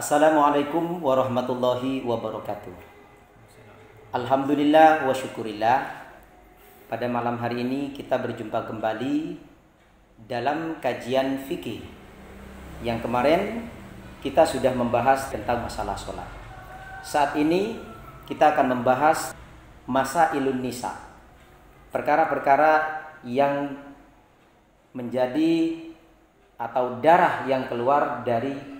Assalamualaikum warahmatullahi wabarakatuh. Alhamdulillah wa syukurillah. Pada malam hari ini kita berjumpa kembali dalam kajian fikih. Yang kemarin kita sudah membahas tentang masalah sholat. Saat ini kita akan membahas masailun nisa, perkara-perkara yang menjadi atau darah yang keluar dari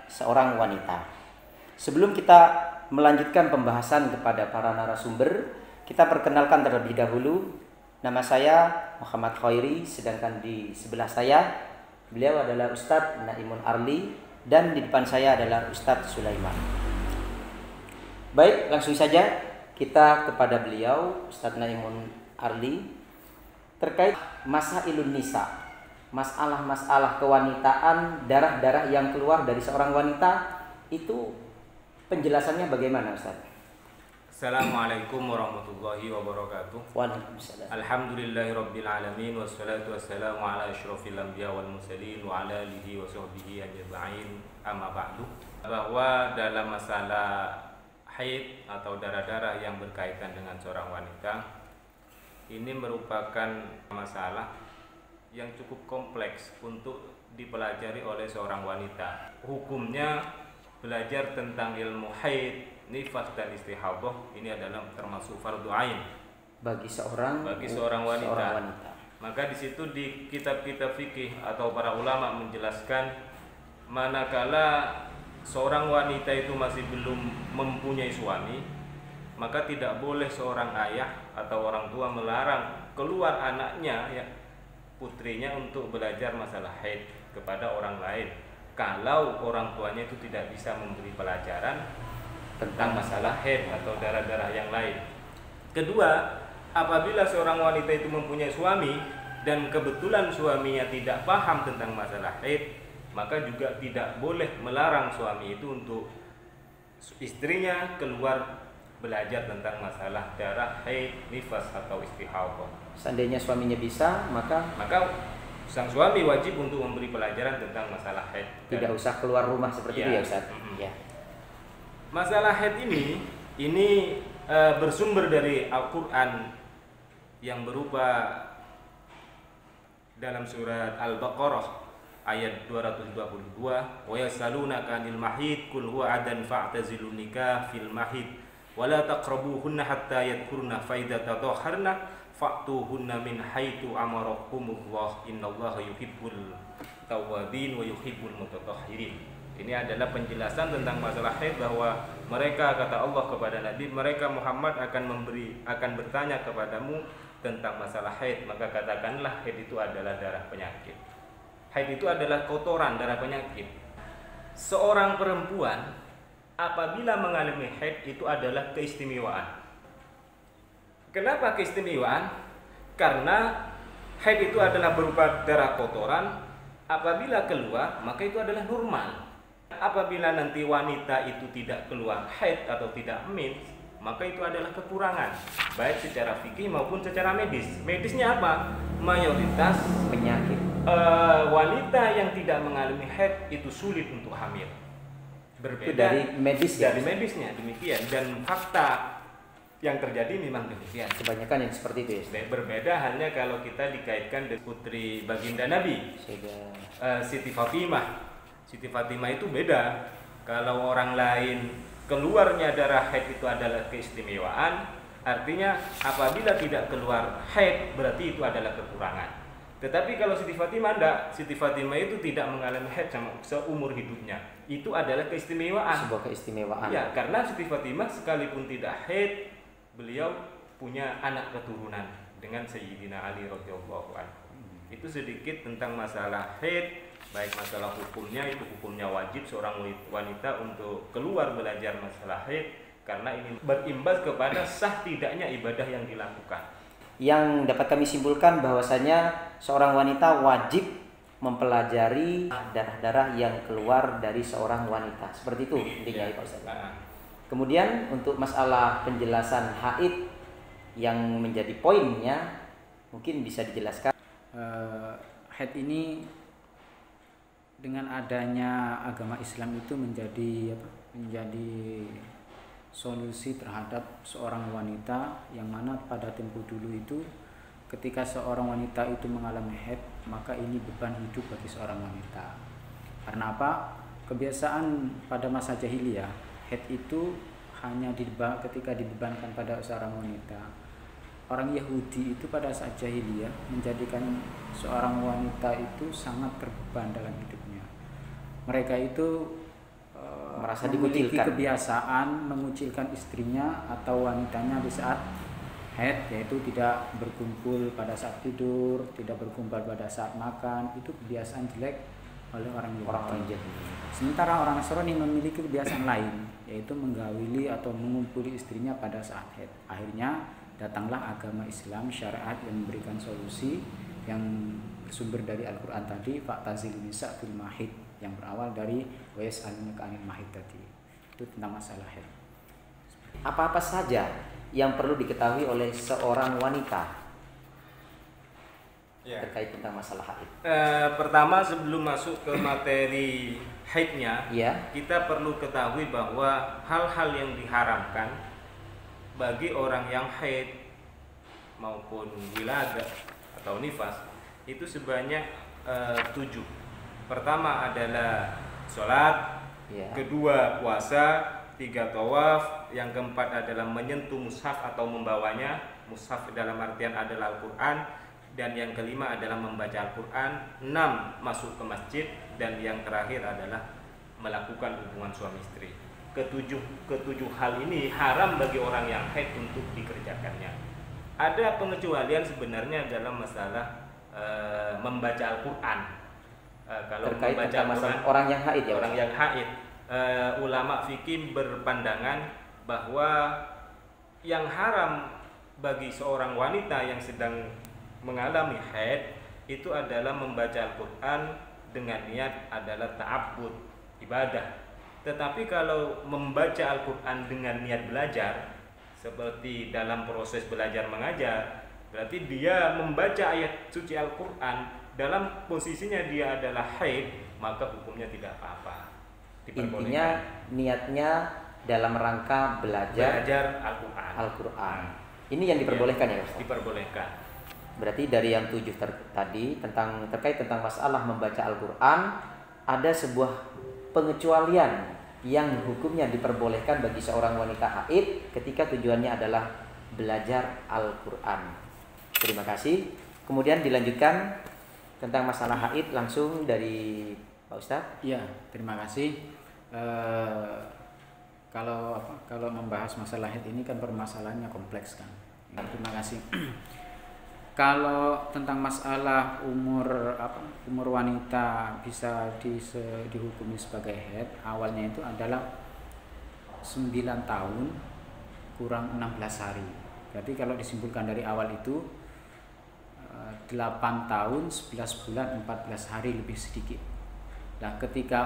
seorang wanita. Sebelum kita melanjutkan pembahasan kepada para narasumber, kita perkenalkan terlebih dahulu. Nama saya Muhammad Khairi, sedangkan di sebelah saya beliau adalah Ustadz Naimun Arli dan di depan saya adalah Ustadz Sulaiman. Baik, langsung saja kita kepada beliau Ustadz Naimun Arli terkait masailun nisa. Masalah-masalah kewanitaan, darah-darah yang keluar dari seorang wanita, itu penjelasannya bagaimana, Ustaz? Assalamualaikum warahmatullahi wabarakatuh. Waalaikumsalam. Alhamdulillahirabbil alamin wassalatu wassalamu ala asyrofil anbiya wal mursalin wa ala alihi wa sahbihi ajma'in. Amma ba'du. Bahwa dalam masalah haid atau darah-darah yang berkaitan dengan seorang wanita, ini merupakan masalah yang cukup kompleks untuk dipelajari oleh seorang wanita. Hukumnya belajar tentang ilmu haid, nifas dan istihadah ini adalah termasuk fardu ain bagi seorang wanita. Maka di situ di kitab-kitab fikih atau para ulama menjelaskan manakala seorang wanita itu masih belum mempunyai suami, maka tidak boleh seorang ayah atau orang tua melarang keluar anaknya, putrinya, untuk belajar masalah haid kepada orang lain kalau orang tuanya itu tidak bisa memberi pelajaran tentang masalah haid atau darah-darah yang lain. Kedua, apabila seorang wanita itu mempunyai suami dan kebetulan suaminya tidak paham tentang masalah haid, maka juga tidak boleh melarang suami itu untuk istrinya keluar belajar tentang masalah darah, haid, nifas atau istihadah. Seandainya suaminya bisa, maka sang suami wajib untuk memberi pelajaran tentang masalah haid. Tidak usah keluar rumah seperti itu ya, Ustaz. Ya. Masalah haid ini bersumber dari Al-Qur'an yang berupa dalam surat Al-Baqarah ayat 222, wa yasalunaka 'anil mahid qul huwa adan fa'tazilun nikah fil mahid wala taqrabuhunna hatta yadhkurna fa idza tadahharna fa'tuhunna min haitsu amarakumullah innallaha yuhibbul tawwabin wa yuhibbul mutatahhirin. Ini adalah penjelasan tentang masalah haid, bahwa mereka, kata Allah kepada Nabi, mereka Muhammad akan bertanya kepadamu tentang masalah haid, maka katakanlah haid itu adalah darah penyakit. Haid itu adalah kotoran, darah penyakit. Seorang perempuan apabila mengalami haid itu adalah keistimewaan. Kenapa keistimewaan? Karena haid itu adalah berupa darah kotoran. Apabila keluar, maka itu adalah normal. Apabila nanti wanita itu tidak keluar haid atau tidak mens, maka itu adalah kekurangan, baik secara fikih maupun secara medis. Medisnya apa? Mayoritas Penyakit. Wanita yang tidak mengalami haid itu sulit untuk hamil. Berbeda dari medis, dari medisnya demikian, dan fakta yang terjadi memang demikian. Kebanyakan yang seperti itu ya. Berbeda halnya kalau kita dikaitkan dengan putri baginda Nabi, Siti Fatimah. Siti Fatimah itu beda. Kalau orang lain keluarnya darah haid itu adalah keistimewaan, artinya apabila tidak keluar haid berarti itu adalah kekurangan. Tetapi kalau Siti Fatimah tidak, Siti Fatimah itu tidak mengalami haid seumur hidupnya. Itu adalah keistimewaan. Sebuah keistimewaan. Ya, karena Siti Fatimah sekalipun tidak haid, beliau punya anak keturunan dengan Sayyidina Ali radhiyallahu anhu. Itu sedikit tentang masalah haid. Baik masalah hukumnya, itu hukumnya wajib seorang wanita untuk keluar belajar masalah haid, karena ini berimbas kepada sah tidaknya ibadah yang dilakukan. Yang dapat kami simpulkan bahwasanya seorang wanita wajib mempelajari darah-darah yang keluar dari seorang wanita. Seperti itu intinya ya, Pak Ustaz. Kemudian untuk masalah penjelasan haid yang menjadi poinnya, mungkin bisa dijelaskan. Haid ini dengan adanya agama Islam itu menjadi solusi terhadap seorang wanita, yang mana pada tempo dulu itu ketika seorang wanita itu mengalami haid, maka ini beban hidup bagi seorang wanita. Karena apa? Kebiasaan pada masa jahiliyah, haid itu hanya ketika dibebankan pada seorang wanita. Orang Yahudi itu pada saat jahiliyah menjadikan seorang wanita itu sangat terbeban dalam hidupnya. Mereka itu merasa memiliki dikucilkan, kebiasaan mengucilkan istrinya atau wanitanya di saat haid, yaitu tidak berkumpul pada saat tidur, tidak berkumpul pada saat makan. Itu kebiasaan jelek oleh orang Yahudi. Sementara orang Nasrani memiliki kebiasaan lain, yaitu menggawili atau mengumpuli istrinya pada saat haid. Akhirnya datanglah agama Islam, syariat yang memberikan solusi yang bersumber dari Al-Quran tadi, fa'tazilun nisa fil mahid, yang berawal dari wa yas'alunaka 'anil mahid tadi. Itu tentang masalah haid. Apa-apa saja yang perlu diketahui oleh seorang wanita terkait tentang masalah haid? Pertama, sebelum masuk ke materi haidnya, kita perlu ketahui bahwa hal-hal yang diharamkan bagi orang yang haid maupun wiladah atau nifas itu sebanyak 7. Pertama adalah sholat, kedua puasa, 3 tawaf, yang keempat adalah menyentuh mushaf atau membawanya. Mushaf dalam artian adalah Al-Quran. Dan yang kelima adalah membaca Al-Quran. 6 masuk ke masjid. Dan yang terakhir adalah melakukan hubungan suami istri. Ketujuh hal ini haram bagi orang yang haid untuk dikerjakannya. Ada pengecualian sebenarnya dalam masalah membaca Al-Quran. Kalau terkait membaca Al-Quran, orang yang haid ya? Orang yang haid, ulama fikih berpandangan bahwa yang haram bagi seorang wanita yang sedang mengalami haid itu adalah membaca Al-Quran dengan niat adalah ta'abbud, ibadah. Tetapi kalau membaca Al-Quran dengan niat belajar, seperti dalam proses belajar mengajar, berarti dia membaca ayat suci Al-Quran dalam posisinya dia adalah haid, maka hukumnya tidak apa-apa. Intinya niatnya dalam rangka belajar Al-Quran. Ini yang diperbolehkan ya Ustaz? Diperbolehkan. Berarti dari yang 7 tadi terkait tentang masalah membaca Al-Quran, ada sebuah pengecualian yang hukumnya diperbolehkan bagi seorang wanita haid ketika tujuannya adalah belajar Al-Quran. Terima kasih. Kemudian dilanjutkan tentang masalah haid langsung dari Pak Ustadz. Ya, terima kasih. Kalau membahas masalah haid ini kan permasalahannya kompleks kan. Ya, terima kasih. Kalau tentang masalah umur wanita bisa dihukumi sebagai haid, awalnya itu adalah 9 tahun kurang 16 hari. Berarti kalau disimpulkan dari awal itu 8 tahun 11 bulan 14 hari lebih sedikit. Nah, ketika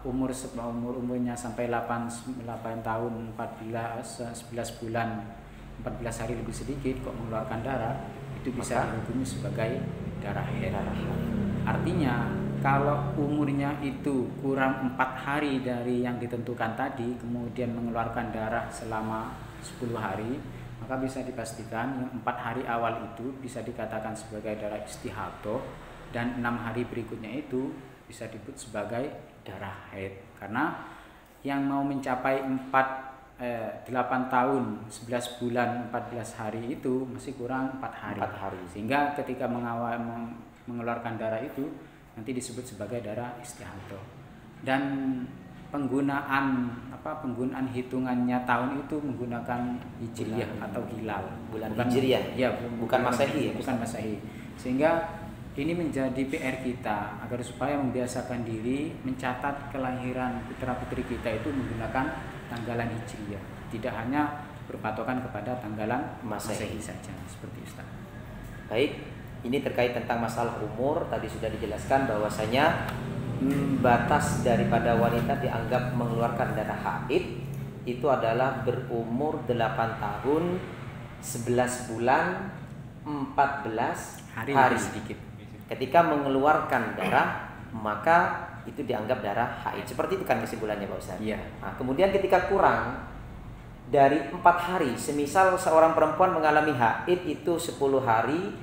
umurnya sampai 8 tahun 11 bulan 14 hari lebih sedikit kok mengeluarkan darah, itu bisa dihukumi sebagai darah haid. Artinya kalau umurnya itu kurang 4 hari dari yang ditentukan tadi, kemudian mengeluarkan darah selama 10 hari, maka bisa dipastikan yang 4 hari awal itu bisa dikatakan sebagai darah istihadah, dan 6 hari berikutnya itu bisa disebut sebagai darah haid. Karena yang mau mencapai 8 tahun 11 bulan 14 hari itu masih kurang 4 hari. Sehingga ketika mengeluarkan darah itu nanti disebut sebagai darah istihadah. Dan penggunaan hitungannya tahun itu menggunakan hijriyah atau hilal, bukan hijriyah. Ya, bukan masehi. Bukan masehi. Sehingga ini menjadi PR kita agar supaya membiasakan diri mencatat kelahiran putra-putri kita itu menggunakan tanggalan hijriyah, tidak hanya berpatokan kepada tanggalan masehi saja, seperti Ustaz. Baik, ini terkait tentang masalah umur. Tadi sudah dijelaskan bahwasanya batas daripada wanita dianggap mengeluarkan darah haid itu adalah berumur 8 tahun 11 bulan 14 hari sedikit. Ketika mengeluarkan darah maka itu dianggap darah haid. Seperti itu kan kesimpulannya Pak Ustaz. Iya. Nah, kemudian ketika kurang dari 4 hari, semisal seorang perempuan mengalami haid itu 10 hari,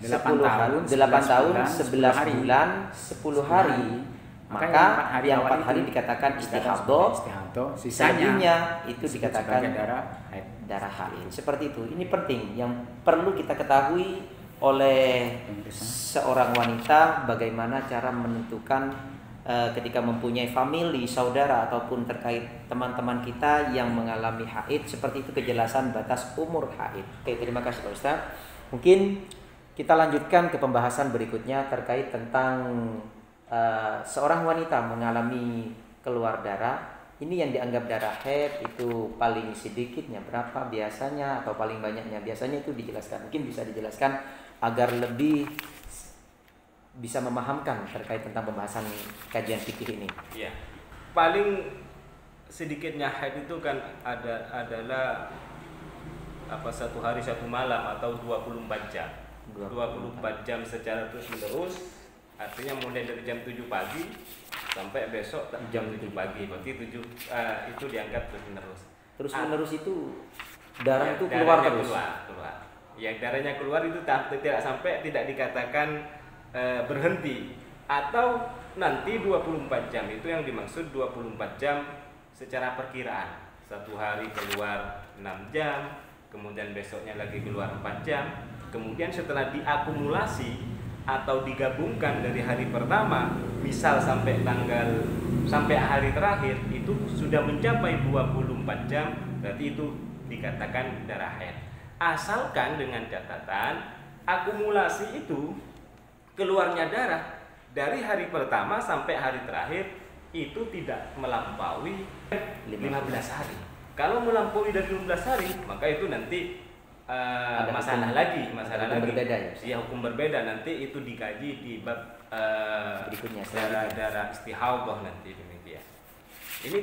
10 tahun, 8 tahun, 11 bulan, 10 hari, maka yang 4 hari dikatakan istihadhah, sisanya itu dikatakan darah haid. Seperti itu. Ini penting yang perlu kita ketahui oleh seorang wanita, bagaimana cara menentukan ketika mempunyai famili, saudara ataupun terkait teman-teman kita yang mengalami haid, seperti itu kejelasan batas umur haid. Oke, terima kasih Pak Ustaz. Mungkin kita lanjutkan ke pembahasan berikutnya terkait tentang seorang wanita mengalami keluar darah. Ini yang dianggap darah haid itu paling sedikitnya berapa biasanya atau paling banyaknya biasanya, itu dijelaskan. Mungkin bisa dijelaskan agar lebih bisa memahamkan terkait tentang pembahasan kajian fikih ini. Iya. Paling sedikitnya haid itu kan adalah satu hari satu malam atau 24 jam. 24 jam secara terus-menerus, artinya mulai dari jam 7 pagi sampai besok jam 7 pagi. Berarti itu dianggap terus-menerus. Terus-menerus itu darah itu keluar terus. Keluar. Yang darahnya keluar itu tidak sampai, tidak dikatakan berhenti, atau nanti 24 jam itu yang dimaksud 24 jam secara perkiraan. Satu hari keluar 6 jam, kemudian besoknya lagi keluar 4 jam, kemudian setelah diakumulasi atau digabungkan dari hari pertama, misal sampai hari terakhir itu sudah mencapai 24 jam, berarti itu dikatakan darah haid. Asalkan dengan catatan akumulasi itu keluarnya darah dari hari pertama sampai hari terakhir itu tidak melampaui 15 hari. Kalau melampaui dari 15 hari, maka itu nanti masalah lagi. Berbeda ya? Ya, hukum berbeda, nanti itu dikaji di bab berikutnya, darah istihadhah nanti, demikian. Ini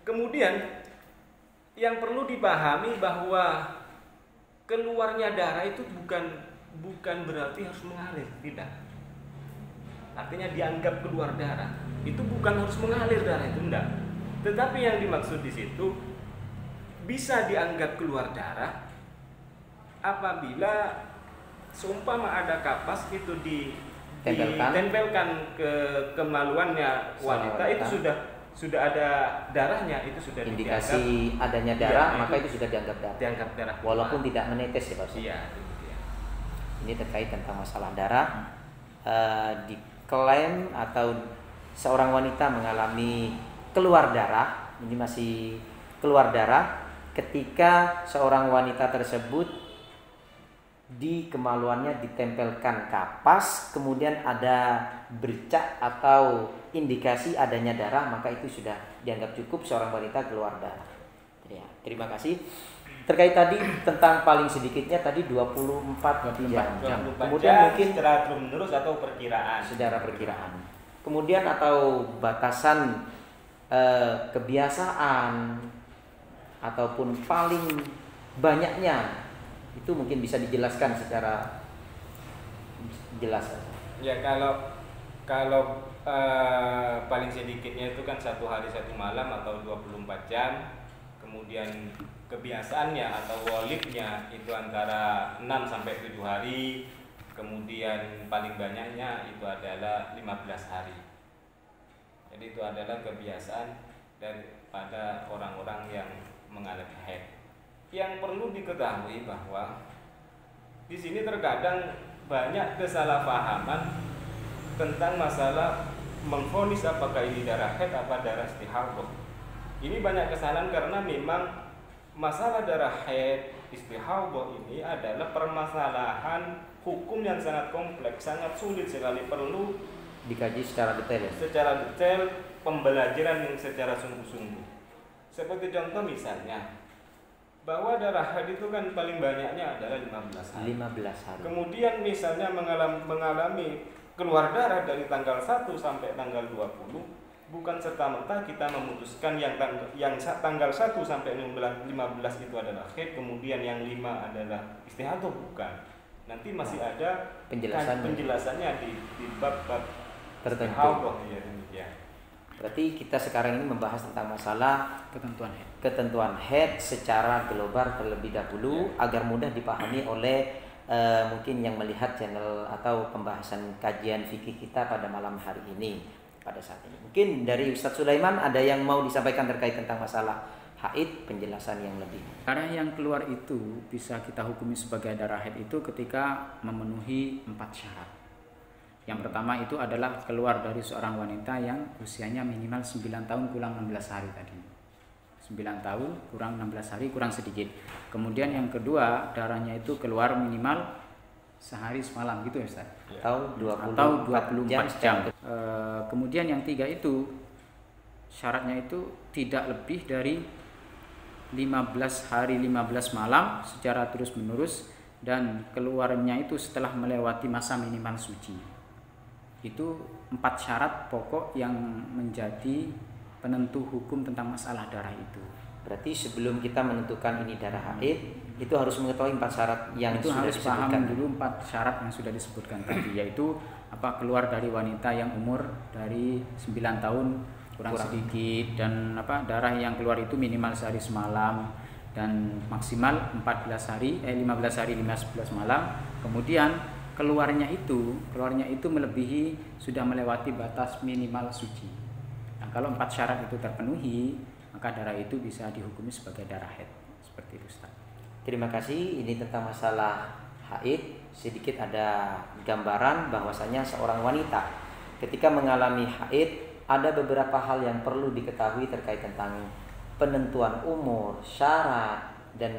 kemudian yang perlu dipahami bahwa keluarnya darah itu bukan berarti harus mengalir, tidak. Artinya dianggap keluar darah itu bukan harus mengalir darah itu, enggak. Tetapi yang dimaksud di situ bisa dianggap keluar darah apabila seumpama ada kapas itu ditempelkan ke kemaluannya wanita, itu sudah ada darahnya, itu sudah indikasi adanya darah, maka itu sudah dianggap darah. Walaupun tidak menetes ya Pak. Iya. Ini terkait tentang masalah darah. Diklaim atau seorang wanita mengalami keluar darah, ini masih keluar darah ketika seorang wanita tersebut di kemaluannya ditempelkan kapas, kemudian ada bercak atau indikasi adanya darah, maka itu sudah dianggap cukup seorang wanita keluar darah. Ya, terima kasih. Terkait tadi tentang paling sedikitnya tadi 24 jam. Kemudian mungkin secara terus atau perkiraan. Secara perkiraan. Kemudian atau batasan kebiasaan ataupun paling banyaknya, itu mungkin bisa dijelaskan secara jelas. Ya, kalau paling sedikitnya itu kan satu hari satu malam atau 24 jam. Kemudian kebiasaannya atau walidnya itu antara 6 sampai 7 hari. Kemudian paling banyaknya itu adalah 15 hari. Jadi itu adalah kebiasaan daripada orang-orang yang mengalami haid. Yang perlu diketahui bahwa di sini terkadang banyak kesalahpahaman tentang masalah memvonis apakah ini darah haid apa darah istihadhah. Ini banyak kesalahan karena memang masalah darah haid istihadhah ini adalah permasalahan hukum yang sangat kompleks, sangat sulit sekali, perlu dikaji secara detail. Secara detail, pembelajaran yang secara sungguh-sungguh. Seperti contoh misalnya bahwa darah haid itu kan paling banyaknya adalah 15 hari. 15 hari. Kemudian misalnya mengalami keluar darah dari tanggal 1 sampai tanggal 20, bukan serta-merta kita memutuskan yang tanggal 1 sampai 15 itu adalah haid, kemudian yang 5 adalah istihadhah, bukan. Nanti masih ada penjelasannya di bab-bab tertentu. Istihadhah, ya demikian. Berarti kita sekarang ini membahas tentang masalah ketentuan haid secara global terlebih dahulu agar mudah dipahami oleh mungkin yang melihat channel atau pembahasan kajian fikih kita pada malam hari ini pada saat ini. Mungkin dari Ustadz Sulaiman ada yang mau disampaikan terkait tentang masalah haid, penjelasan yang lebih. Darah yang keluar itu bisa kita hukumi sebagai darah haid itu ketika memenuhi 4 syarat. Yang pertama itu adalah keluar dari seorang wanita yang usianya minimal 9 tahun kurang 16 hari tadi. 9 tahun kurang 16 hari kurang sedikit. Kemudian yang kedua, darahnya itu keluar minimal sehari semalam gitu ya Ustaz. Atau 24 jam. Kemudian yang 3 itu syaratnya itu tidak lebih dari 15 hari 15 malam secara terus menerus dan keluarnya itu setelah melewati masa minimal suci. Itu 4 syarat pokok yang menjadi penentu hukum tentang masalah darah itu. Berarti sebelum kita menentukan ini darah haid, itu harus mengetahui 4 syarat yang itu sudah harus paham disebutkan dulu 4 syarat yang sudah disebutkan tadi, yaitu keluar dari wanita yang umur dari 9 tahun kurang sedikit, dan darah yang keluar itu minimal sehari semalam dan maksimal 15 hari 15 malam. Kemudian keluarnya itu melebihi sudah melewati batas minimal suci. Nah, kalau 4 syarat itu terpenuhi, maka darah itu bisa dihukumi sebagai darah haid. Seperti itu Ustaz. Terima kasih. Ini tentang masalah haid. Sedikit ada gambaran bahwasanya seorang wanita ketika mengalami haid ada beberapa hal yang perlu diketahui terkait tentang penentuan umur, syarat, dan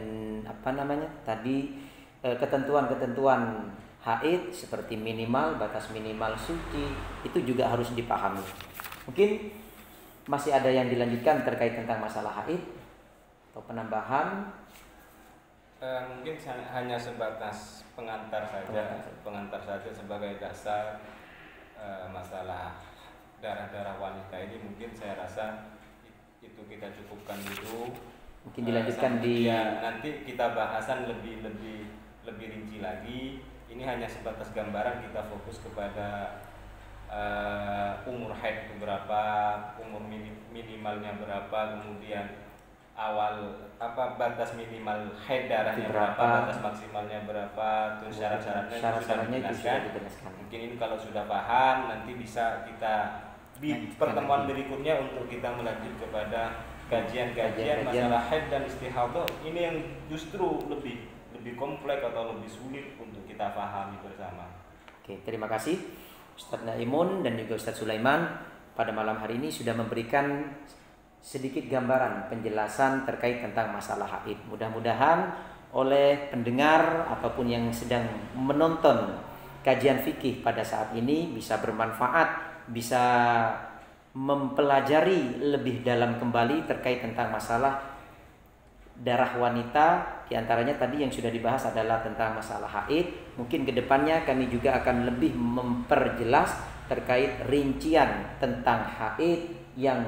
ketentuan-ketentuan haid seperti batas minimal suci itu juga harus dipahami. Mungkin masih ada yang dilanjutkan terkait tentang masalah haid atau penambahan? Mungkin hanya sebatas pengantar saja sebagai dasar masalah darah-darah wanita ini. Mungkin saya rasa itu kita cukupkan dulu. Mungkin dilanjutkan nanti kita bahasan lebih rinci lagi. Ini hanya sebatas gambaran, kita fokus kepada umur haid itu berapa, umur minimalnya berapa, kemudian batas minimal haid darahnya berapa, batas maksimalnya berapa, terus syarat-syaratnya itu sudah dijelaskan. Mungkin ini kalau sudah paham, nanti bisa kita di pertemuan berikutnya untuk kita melanjut kepada kajian masalah haid dan istihadhah. Ini yang justru lebih kompleks atau lebih sulit untuk kita pahami bersama. Oke, terima kasih Ustadz Naimun dan juga Ustadz Sulaiman pada malam hari ini sudah memberikan sedikit gambaran penjelasan terkait tentang masalah haid. Mudah-mudahan oleh pendengar ataupun yang sedang menonton kajian fikih pada saat ini bisa bermanfaat, bisa mempelajari lebih dalam kembali terkait tentang masalah darah wanita. Di antaranya tadi yang sudah dibahas adalah tentang masalah haid. Mungkin kedepannya kami juga akan lebih memperjelas terkait rincian tentang haid yang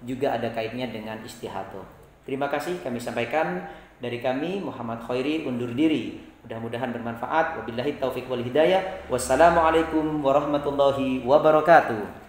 juga ada kaitnya dengan istihadhah. Terima kasih kami sampaikan dari kami Muhammad Khairi undur diri. Mudah-mudahan bermanfaat. Wabillahi taufiq wal hidayah. Wassalamualaikum warahmatullahi wabarakatuh.